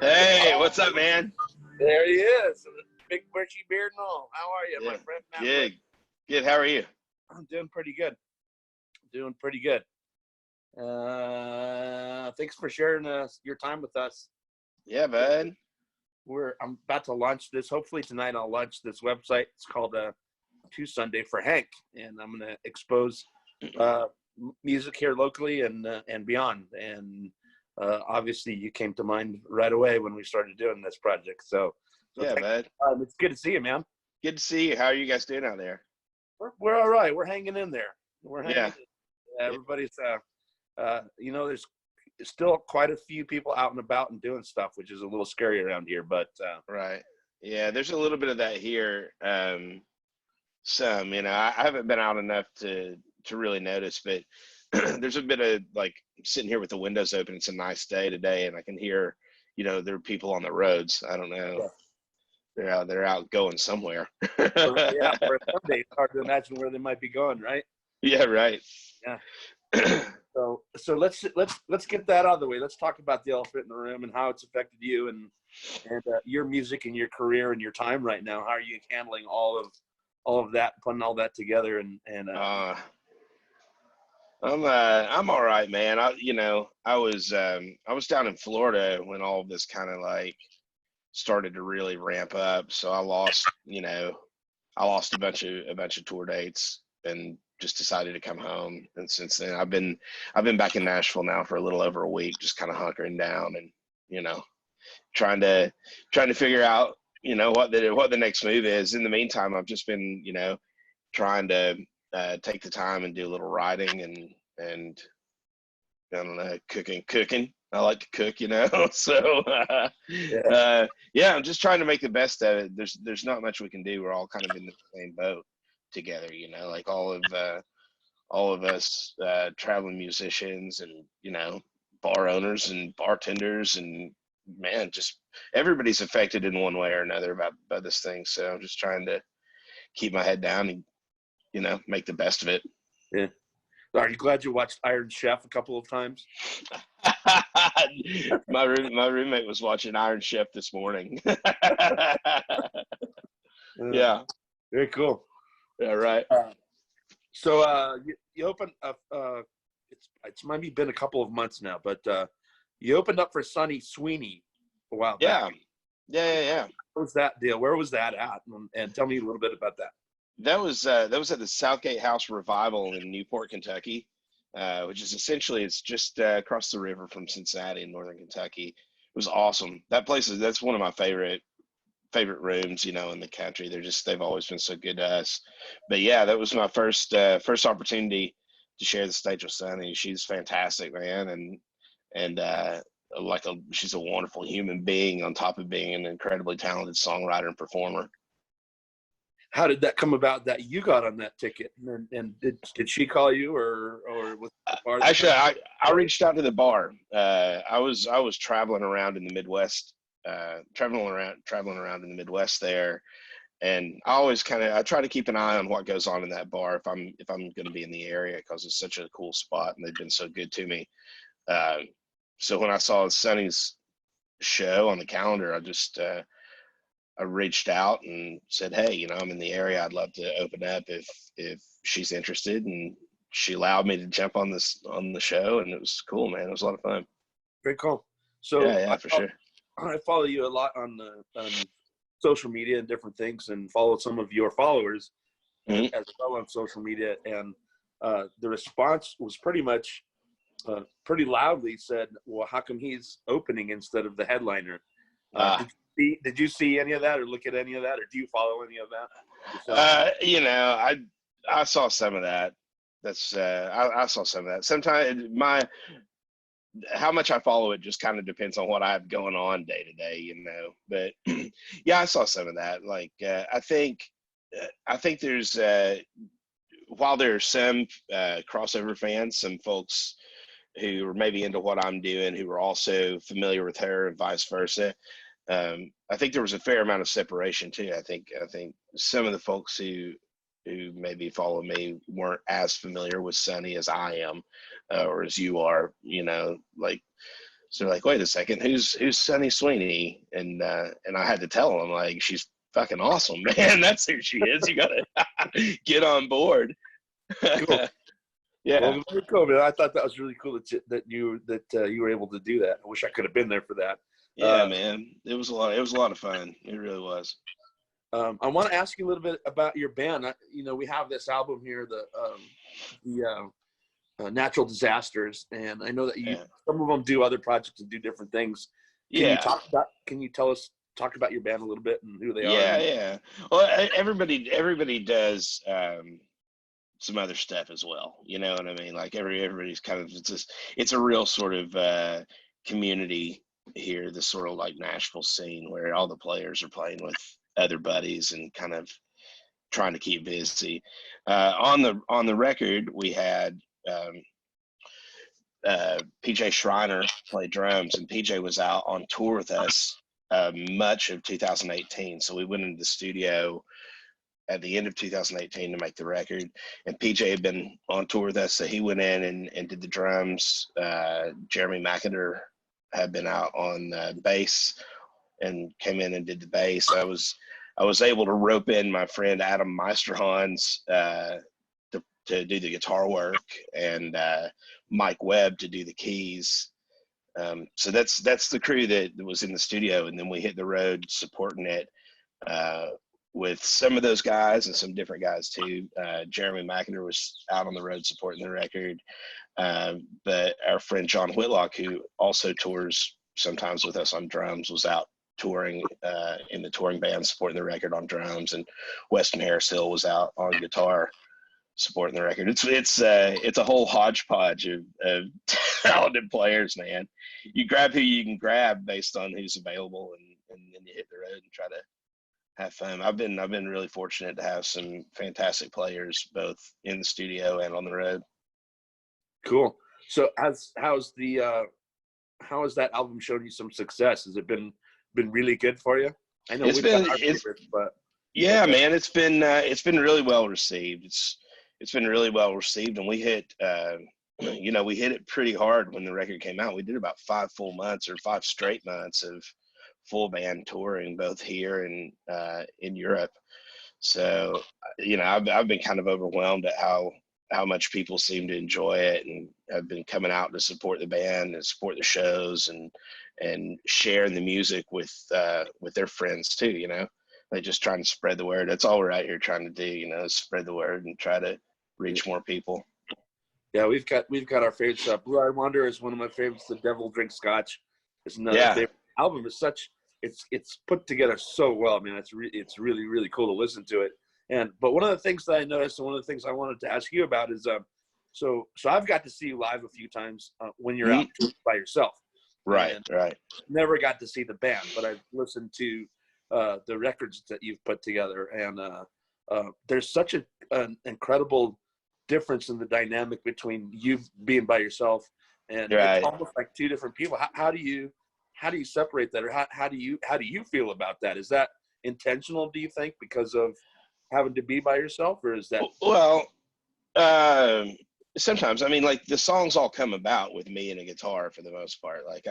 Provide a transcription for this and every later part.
Hey, what's up, man? There he is, big bushy beard and all. How are you, Yeah. my friend? Good. Good. How are you? I'm doing pretty good. Thanks for sharing your time with us. Yeah, bud. I'm about to launch this. Hopefully tonight I'll launch this website. It's called To Sunday for Hank, and I'm going to expose music here locally and beyond. And obviously you came to mind right away when we started doing this project. So Yeah, bud. It's good to see you, man. Good to see you. How are you guys doing out there? We're all right. We're hanging in there. Yeah. Everybody's there's still quite a few people out and about and doing stuff, which is a little scary around here, but Right. Yeah, there's a little bit of that here. I haven't been out enough to really notice, but there's a bit of like sitting here with the windows open. It's a nice day today, and I can hear, there are people on the roads. I don't know. Yeah. They're out going somewhere. For a Sunday, it's hard to imagine where they might be going, right? Yeah, right. Yeah. So let's get that out of the way. Let's talk about the elephant in the room and how it's affected you and your music and your career and your time right now. How are you handling all of that, putting all that together I'm all right, man. I was down in Florida when all of this kind of like started to really ramp up. So I lost a bunch of tour dates and just decided to come home. And since then I've been back in Nashville now for a little over a week, just kind of hunkering down and, trying to figure out, what the next move is. In the meantime, I've just been, trying to take the time and do a little writing and I don't know, cooking. I like to cook, so yeah, I'm just trying to make the best of it. There's not much we can do. We're all kind of in the same boat together, like all of us traveling musicians and, bar owners and bartenders and man, just everybody's affected in one way or another by this thing. So I'm just trying to keep my head down and, make the best of it. Yeah. Are you glad you watched Iron Chef a couple of times? my roommate was watching Iron Chef this morning. Yeah. Very cool. Yeah, right. So you opened up. It's maybe been a couple of months now, but you opened up for Sonny Sweeney a while back. Yeah. What was that deal? Where was that at? And tell me a little bit about that. That was at the Southgate House Revival in Newport, Kentucky, which is essentially it's just across the river from Cincinnati in northern Kentucky. It was awesome. That's one of my favorite rooms, in the country. They've always been so good to us. But yeah, that was my first opportunity to share the stage with Sunny. She's fantastic, man, and she's a wonderful human being on top of being an incredibly talented songwriter and performer. How did that come about that you got on that ticket? And did she call you or was the bar? Actually, I reached out to the bar. I was traveling around in the Midwest, traveling around in the Midwest there, and I try to keep an eye on what goes on in that bar if I'm going to be in the area because it's such a cool spot and they've been so good to me. So when I saw Sonny's show on the calendar, I reached out and said, hey, I'm in the area. I'd love to open up if she's interested. And she allowed me to jump on the show, and it was cool, man. It was a lot of fun. Very cool. So yeah, for sure. I follow you a lot on social media and different things, and follow some of your followers as well on social media. And the response was pretty much pretty loudly said, well, how come he's opening instead of the headliner? Did you see any of that or look at any of that, or do you follow any of that yourself? I saw some of that. I saw some of that. Sometimes how much I follow it just kind of depends on what I have going on day to day, but yeah, I saw some of that. Like, I think there's, while there are some crossover fans, some folks who are maybe into what I'm doing, who are also familiar with her and vice versa. I think there was a fair amount of separation too. I think some of the folks who maybe follow me weren't as familiar with Sonny as I am, or as you are, like So they're like, wait a second, who's Sunny Sweeney? And I had to tell them, like, she's fucking awesome, man. That's who she is. You gotta get on board. Cool. Yeah. Well, very cool, man. I thought that was really cool that you were able to do that. I wish I could have been there for that. Yeah, man. It was a lot of fun. It really was. I want to ask you a little bit about your band. We have this album here, the Natural Disasters, and I know that some of them do other projects and do different things. Can you talk about your band a little bit and who they are? Yeah. Well, everybody does some other stuff as well. You know what I mean? Like everybody's kind of, it's a real sort of community here, this sort of like Nashville scene where all the players are playing with other buddies and kind of trying to keep busy. On the record, we had PJ Schreiner play drums, and PJ was out on tour with us much of 2018. So we went into the studio at the end of 2018 to make the record, and PJ had been on tour with us, so he went in and did the drums. Jeremy McIntyre had been out on bass and came in and did the bass. I was able to rope in my friend Adam Meisterhans to do the guitar work, and Mike Webb to do the keys. So that's the crew that was in the studio, and then we hit the road supporting it with some of those guys and some different guys too. Jeremy McIntyre was out on the road supporting the record, but our friend John Whitlock, who also tours sometimes with us on drums, was out touring in the touring band supporting the record on drums, and Weston Harris Hill was out on guitar supporting the record. It's a whole hodgepodge of talented players, man. You grab who you can grab based on who's available, and then you hit the road and try to have fun. I've been really fortunate to have some fantastic players both in the studio and on the road. Cool. So how has that album shown you some success? Has it been really good for you? I know but yeah, man, it's been really well received. It's been really well received, and we hit we hit it pretty hard when the record came out. We did about 5 straight months of full band touring, both here and in Europe. So I've been kind of overwhelmed at how much people seem to enjoy it, and have been coming out to support the band and support the shows and sharing the music with their friends too. They just trying to spread the word. That's all we're out here trying to do, spread the word and try to reach more people. Yeah, we've got our favorite stuff. Blue Eyed Wonder is one of my favorites. The Devil Drinks Scotch is another favorite. Album is it's put together so well, man. It's really, really cool to listen to it. But one of the things that I noticed, and one of the things I wanted to ask you about is so I've got to see you live a few times when you're out by yourself. Right. Never got to see the band, but I've listened to the records that you've put together, and there's such an incredible difference in the dynamic between you being by yourself and it's almost like two different people. How do you separate that, or how do you feel about that? Is that intentional, do you think, because of having to be by yourself, or is that? Well, sometimes, I mean, like the songs all come about with me and a guitar for the most part. Like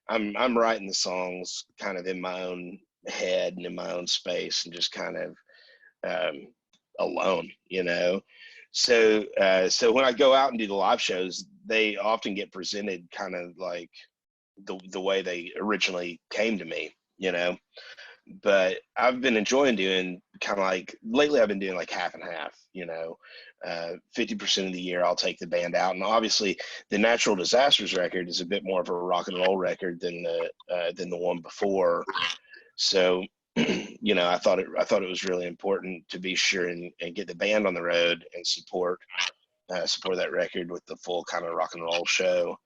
I'm writing the songs kind of in my own head and in my own space, and just kind of alone, So when I go out and do the live shows, they often get presented kind of like the way they originally came to me, But I've been enjoying doing kind of like, lately I've been doing like half and half, 50% of the year I'll take the band out. And obviously the Natural Disasters record is a bit more of a rock and roll record than the one before. So, I thought it was really important to be sure and get the band on the road and support that record with the full kind of rock and roll show.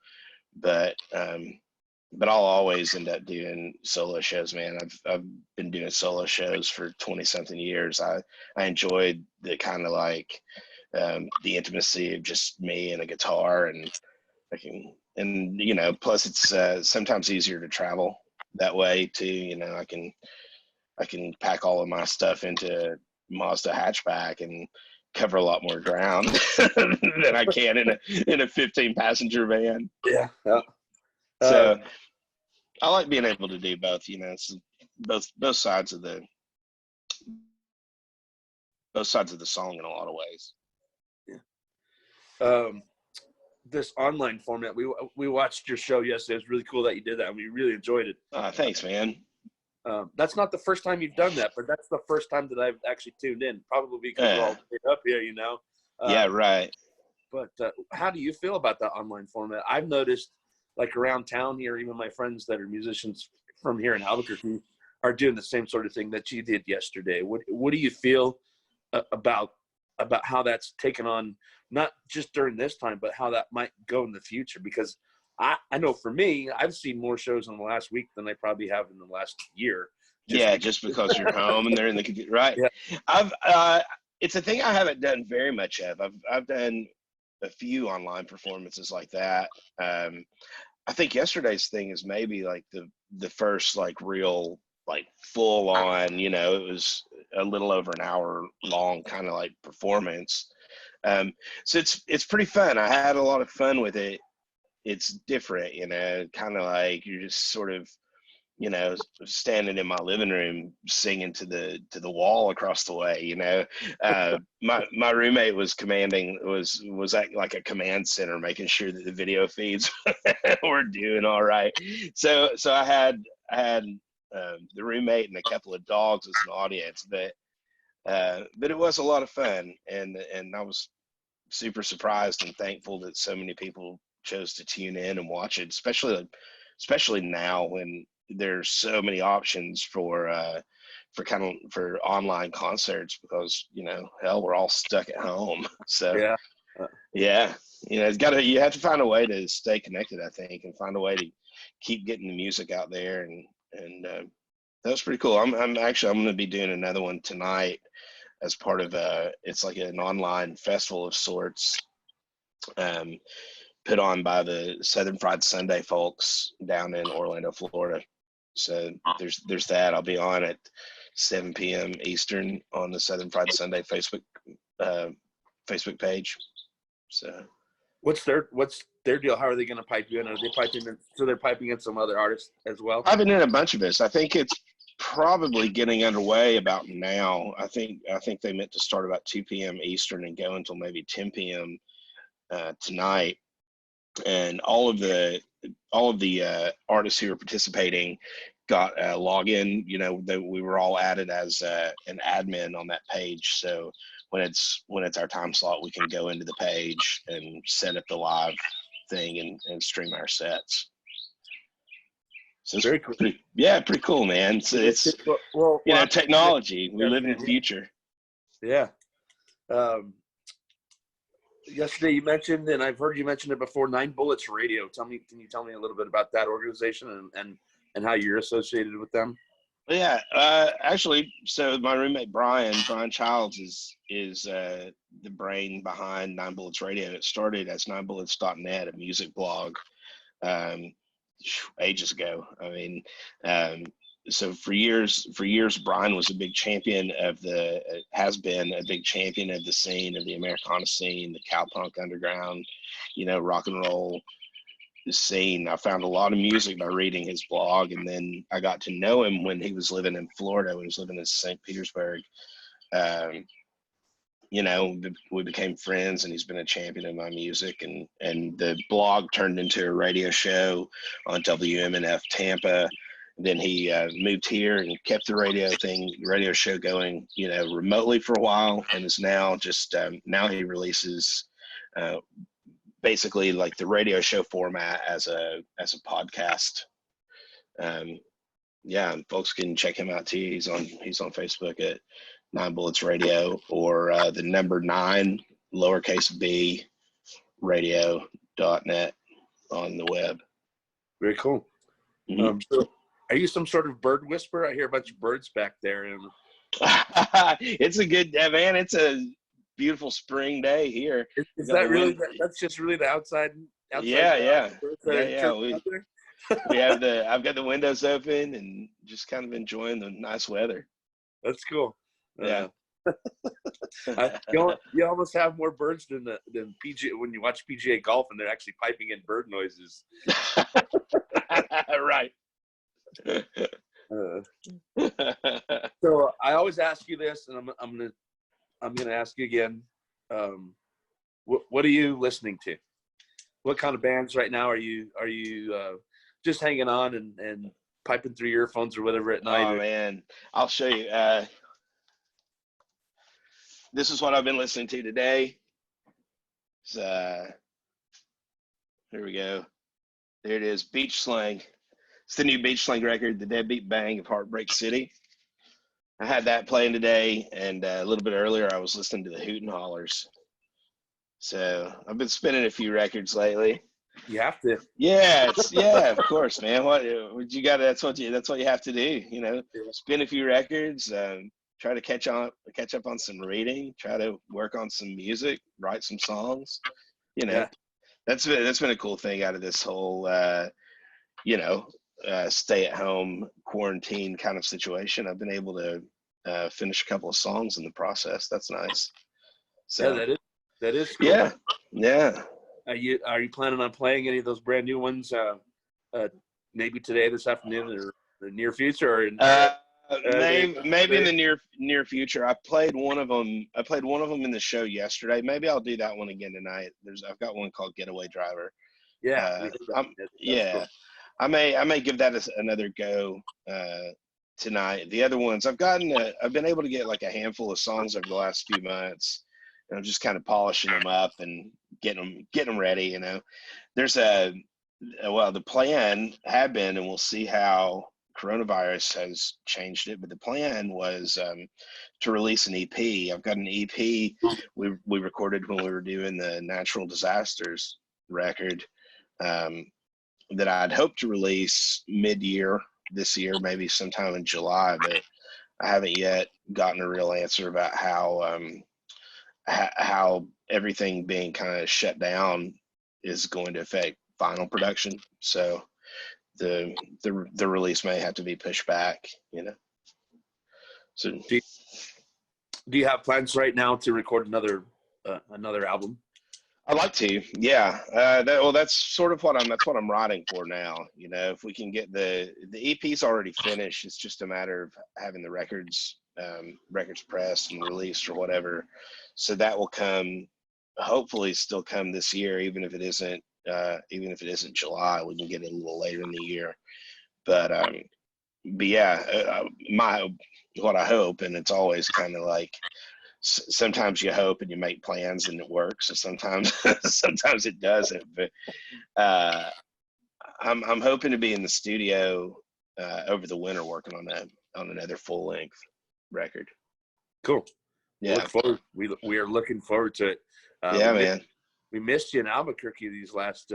But I'll always end up doing solo shows, man. I've been doing solo shows for 20 something years. I enjoyed the kind of like the intimacy of just me and a guitar, and plus it's sometimes easier to travel that way too. I can pack all of my stuff into Mazda hatchback and cover a lot more ground than I can in a 15 passenger van. Yeah. So I like being able to do both. It's both sides of the song in a lot of ways. Yeah. This online format, we watched your show yesterday. It was really cool that you did that, and we really enjoyed it. Thanks, man. That's not the first time you've done that, but that's the first time that I've actually tuned in, probably because we're all up here, Yeah, right. But how do you feel about that online format? I've noticed, like around town here, even my friends that are musicians from here in Albuquerque are doing the same sort of thing that you did yesterday. What do you feel about how that's taken on, not just during this time, but how that might go in the future? Because I know for me, I've seen more shows in the last week than I probably have in the last year. Just because you're home and they're in the computer, right? Yeah. It's a thing I haven't done very much of. I've done a few online performances like that. I think yesterday's thing is maybe like the first like real like full on, it was a little over an hour long kind of like performance. So it's pretty fun. I had a lot of fun with it. It's different, kind of like you're just sort of, standing in my living room singing to the wall across the way. My roommate was acting like a command center, making sure that the video feeds were doing all right. So I had the roommate and a couple of dogs as an audience, but it was a lot of fun, and I was super surprised and thankful that so many people chose to tune in and watch it, especially now when there's so many options for online concerts, because hell, we're all stuck at home. So yeah, you have to find a way to stay connected, I think, and find a way to keep getting the music out there, and that was pretty cool. I'm going to be doing another one tonight as part of it's like an online festival of sorts, put on by the Southern Fried Sunday folks down in Orlando, Florida. So there's that. I'll be on at 7 p.m. Eastern on the Southern Fried Sunday Facebook page. So what's their deal? How are they going to pipe you in? Are they piping in? So they're piping in some other artists as well? I've been in a bunch of this. I think it's probably getting underway about now. I think they meant to start about 2 p.m. Eastern and go until maybe 10 p.m. Tonight. And all of the artists who are participating got a login. That we were all added as an admin on that page. So when it's our time slot, we can go into the page and set up the live thing and stream our sets. So it's very cool. Pretty cool, man. So it's technology. We live in the future. Yeah. Yesterday you mentioned, and I've heard you mention it before, 9 Bullets Radio. Can you tell me a little bit about that organization and how you're associated with them? Yeah, actually, so my roommate Brian Childs is the brain behind 9 Bullets Radio. It started as 9bullets.net, a music blog, ages ago. I mean, so for years, Brian was a big champion has been a big champion of the scene, of the Americana scene, the cowpunk underground, rock and roll scene. I found a lot of music by reading his blog, and then I got to know him when he was living in Florida, when he was living in St. Petersburg. We became friends, and he's been a champion of my music, and the blog turned into a radio show on WMNF Tampa. Then he moved here and kept the radio show going, remotely for a while, and is now just now he releases basically like the radio show format as a podcast. And folks can check him out too. He's on Facebook at 9 Bullets Radio, or the number 9 lowercase b radio.net on the web. Very cool. Mm-hmm. So are you some sort of bird whisperer? I hear a bunch of birds back there. And it's a good, man. It's a beautiful spring day here. Is that really? That's just really the outside. Yeah. We have I've got the windows open and just kind of enjoying the nice weather. That's cool. Yeah. You almost have more birds than PGA when you watch PGA golf, and they're actually piping in bird noises. So I always ask you this, and I'm gonna ask you again. What are you listening to? What kind of bands right now are you just hanging on and piping through your earphones or whatever at night? Oh man, I'll show you. This is what I've been listening to today. Here we go. There it is, Beach Slang. It's the new Beach Slang record, The Deadbeat Bang of Heartbreak City. I had that playing today, and a little bit earlier I was listening to the Hoot and Hollers. So I've been spinning a few records lately. You have to. Yeah, of course, man. What you got? That's what you have to do. You know, spin a few records. Try to catch up on some reading. Try to work on some music. Write some songs. You know, Yeah. that's been a cool thing out of this whole stay at home quarantine kind of situation. I've been able to finish a couple of songs in the process. That's nice. So yeah, that is cool. Yeah. Are you planning on playing any of those brand new ones? Maybe today, this afternoon, or the near future, or maybe in the near future. I played one of them in the show yesterday. Maybe I'll do that one again tonight. I've got one called Getaway Driver. Yeah, cool. I may give that another go tonight. The other ones I've been able to get like a handful of songs over the last few months, and I'm just kind of polishing them up and getting them ready. You know, there's the plan had been, and we'll see how coronavirus has changed it, but the plan was to release an EP. I've got an EP we recorded when we were doing the natural disasters record that I'd hoped to release mid-year this year, maybe sometime in July, but I haven't yet gotten a real answer about how everything being kind of shut down is going to affect vinyl production. So the release may have to be pushed back, you know. So do you have plans right now to record another album? I'd like to, yeah. That's sort of what I'm writing for now. You know, if we can get the EP's already finished, it's just a matter of having the records pressed and released or whatever. So that will come, hopefully, still come this year, even if it isn't July. We can get it a little later in the year. But yeah, what I hope, and it's always kind of like, sometimes you hope and you make plans and it works, and sometimes it doesn't. But I'm hoping to be in the studio over the winter working on another full length record. Cool. Yeah. We are looking forward to it. Man. We missed you in Albuquerque these last.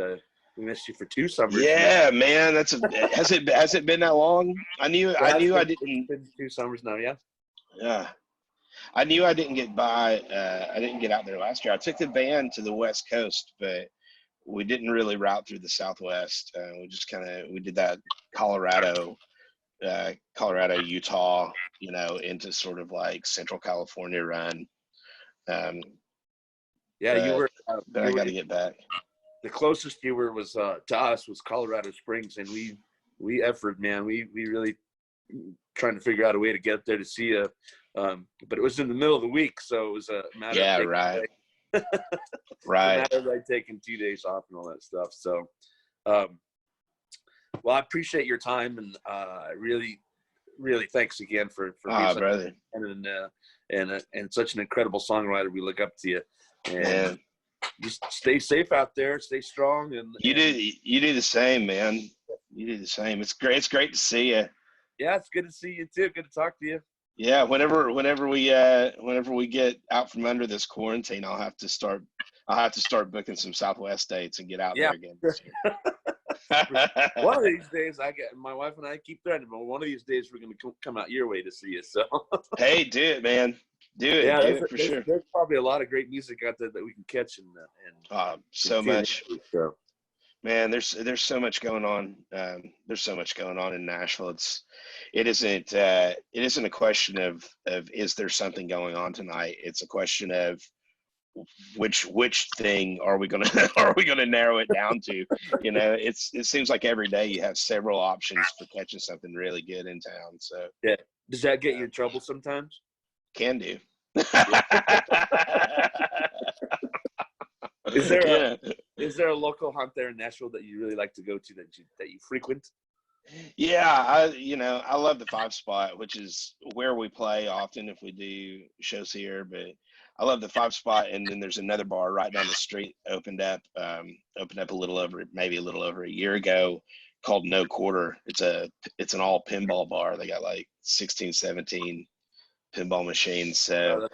We missed you for 2 summers. Yeah, man. Has it been that long? I knew I didn't. It's been 2 summers now. Yeah. Yeah. I knew I didn't get by. I didn't get out there last year. I took the band to the West Coast, but we didn't really route through the Southwest. We did that Colorado, Utah, you know, into sort of like Central California run. You were. But I got to get back. The closest you were was to us was Colorado Springs, and we efforted, man. We really trying to figure out a way to get there to see you. But it was in the middle of the week, so it was a matter of right. Right. A matter of like taking 2 days off and all that stuff. So, well, I appreciate your time, and really, really thanks again for being brother, and such an incredible songwriter. We look up to you, and man. Just stay safe out there, stay strong, and you do the same, man. You do the same. It's great to see you. Yeah, it's good to see you too. Good to talk to you. Yeah, whenever we get out from under this quarantine, I'll have to start booking some Southwest dates and get out there again. One of these days, my wife and I keep threatening, but one of these days we're going to come out your way to see you. So hey, do it, man. Do it. Yeah, do it for sure. There's probably a lot of great music out there that we can catch so much. So. Man, there's so much going on. There's so much going on in Nashville. It isn't a question of is there something going on tonight. It's a question of which thing are we gonna narrow it down to? You know, it seems like every day you have several options for catching something really good in town. So yeah, does that get you in trouble sometimes? can do. Is there Yeah. is there a local hunt there in Nashville that you really like to go to, that you frequent? Yeah, I love the 5 Spot, which is where we play often if we do shows here. But I love the 5 Spot, and then there's another bar right down the street opened up maybe a little over a year ago, called No Quarter. It's an all pinball bar. They got like 16, 17 pinball machines. So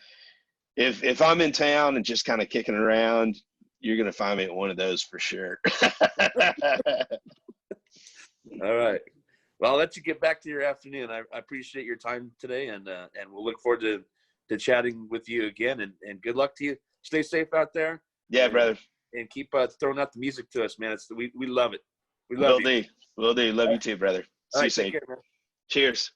if I'm in town and just kind of kicking around, you're gonna find me at one of those for sure. All right. Well, I'll let you get back to your afternoon. I appreciate your time today, and we'll look forward to chatting with you again. And good luck to you. Stay safe out there. Yeah, brother. And keep throwing out the music to us, man. We love it. We love you. Will do. Love you too, brother. All See you right, soon. take care, man. Cheers.